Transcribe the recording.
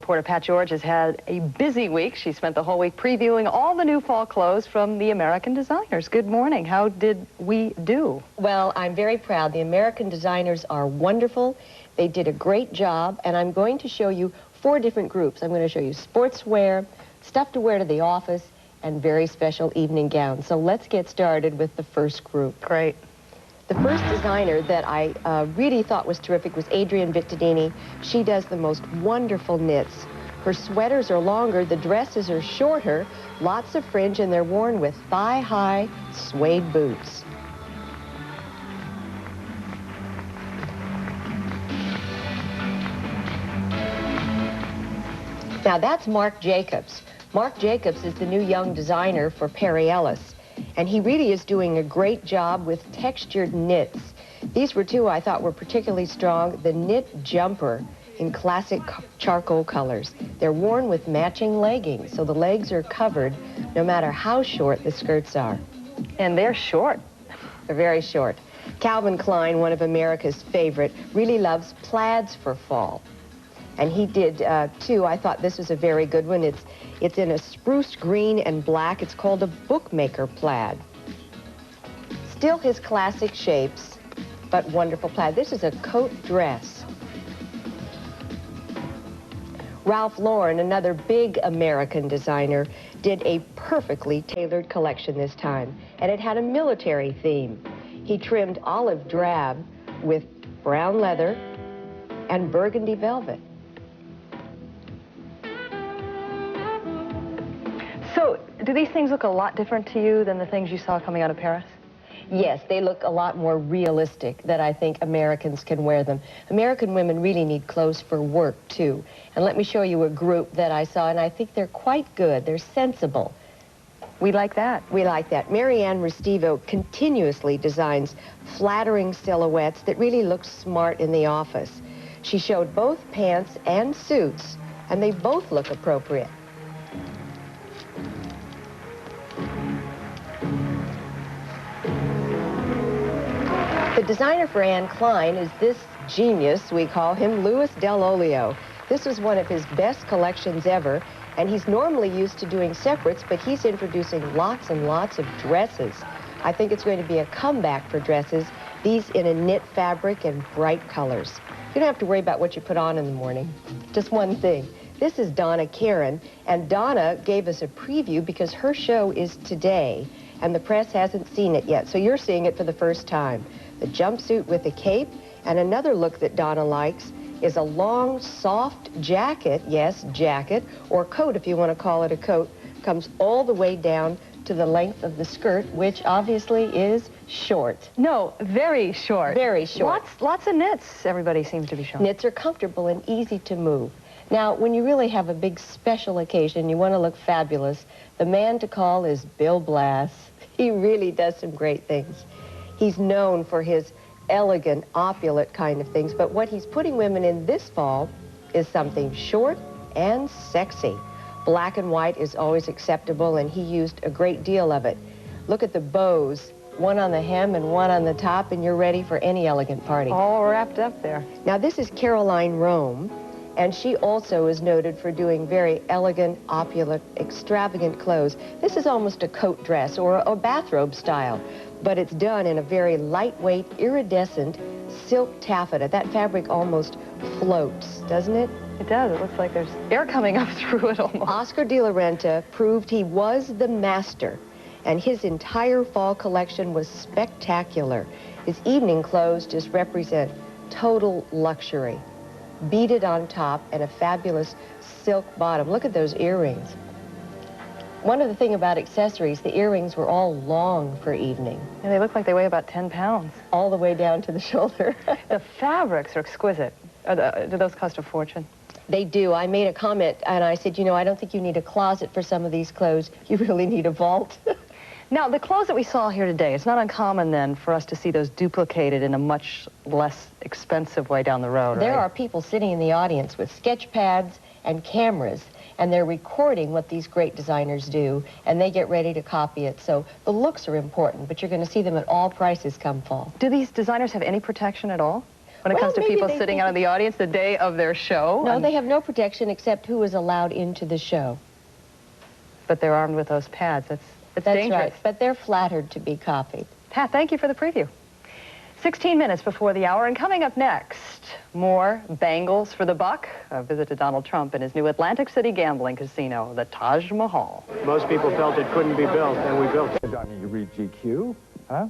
Reporter Pat George has had a busy week. She spent the whole week previewing all the new fall clothes from the American designers. Good morning. How did we do? Well, I'm very proud. The American designers are wonderful. They did a great job, and I'm going to show you 4 different groups. I'm going to show you sportswear, stuff to wear to the office, and very special evening gowns. So let's get started with the first group. Great. The first designer that I really thought was terrific was Adrienne Vitadini. She does the most wonderful knits. Her sweaters are longer, the dresses are shorter, lots of fringe, and they're worn with thigh-high suede boots. Now that's Marc Jacobs. Marc Jacobs is the new young designer for Perry Ellis. And he really is doing a great job with textured knits. These were 2 I thought were particularly strong. The knit jumper in classic charcoal colors. They're worn with matching leggings, so the legs are covered no matter how short the skirts are. And they're short. They're very short. Calvin Klein, one of America's favorite, really loves plaids for fall. And he did, 2. I thought this was a very good one. It's in a spruce green and black. It's called a bookmaker plaid. Still his classic shapes, but wonderful plaid. This is a coat dress. Ralph Lauren, another big American designer, did a perfectly tailored collection this time, and it had a military theme. He trimmed olive drab with brown leather and burgundy velvet. So, do these things look a lot different to you than the things you saw coming out of Paris? Yes, they look a lot more realistic that I think Americans can wear them. American women really need clothes for work, too. And let me show you a group that I saw, and I think they're quite good. They're sensible. We like that. We like that. Restivo continuously designs flattering silhouettes that really look smart in the office. She showed both pants and suits, and they both look appropriate. The designer for Klein is this genius, we call him, Dell Olio. This was one of his best collections ever, and he's normally used to doing separates, but he's introducing lots and lots of dresses. I think it's going to be a comeback for dresses, these in a knit fabric and bright colors. You don't have to worry about what you put on in the morning. Just one thing. This is Donna Karan, and Donna gave us a preview because her show is today, and the press hasn't seen it yet, so you're seeing it for the first time. The jumpsuit with a cape, and another look that Donna likes is a long, soft jacket, yes, jacket, or coat if you want to call it a coat, comes all the way down to the length of the skirt, which obviously is short. No, very short. Very short. Lots of knits, everybody seems to be showing. Knits are comfortable and easy to move. Now, when you really have a big special occasion, you want to look fabulous, the man to call is Bill Blass. He really does some great things. He's known for his elegant, opulent kind of things, but what he's putting women in this fall is something short and sexy. Black and white is always acceptable, and he used a great deal of it. Look at the bows, one on the hem and one on the top, and you're ready for any elegant party. All wrapped up there. Now, this is Carolyne Roehm, and she also is noted for doing very elegant, opulent, extravagant clothes. This is almost a coat dress or a bathrobe style, but it's done in a very lightweight, iridescent silk taffeta. That fabric almost floats, doesn't it? It does. It looks like there's air coming up through it almost. Oscar de la Renta proved he was the master, and his entire fall collection was spectacular. His evening clothes just represent total luxury. Beaded on top and a fabulous silk bottom. Look at those earrings. One of the things about accessories, the earrings were all long for evening. And they look like they weigh about 10 pounds. All the way down to the shoulder. The fabrics are exquisite. Do those cost a fortune? They do. I made a comment and I said, you know, I don't think you need a closet for some of these clothes. You really need a vault. Now, the clothes that we saw here today, it's not uncommon then for us to see those duplicated in a much less expensive way down the road, There right? are people sitting in the audience with sketch pads and cameras, and they're recording what these great designers do, and they get ready to copy it. So the looks are important, but you're going to see them at all prices come fall. Do these designers have any protection at all? when it comes to maybe people they sitting think out in the audience the day of their show. No, they have no protection except who is allowed into the show. But they're armed with those pads. That's dangerous. Right, but they're flattered to be copied. Pat, thank you for the preview. 16 minutes before the hour, and coming up next, more bangles for the buck. A visit to Donald Trump in his new Atlantic City gambling casino, the Taj Mahal. Most people felt it couldn't be built, and we built it. Johnny, you read GQ, huh?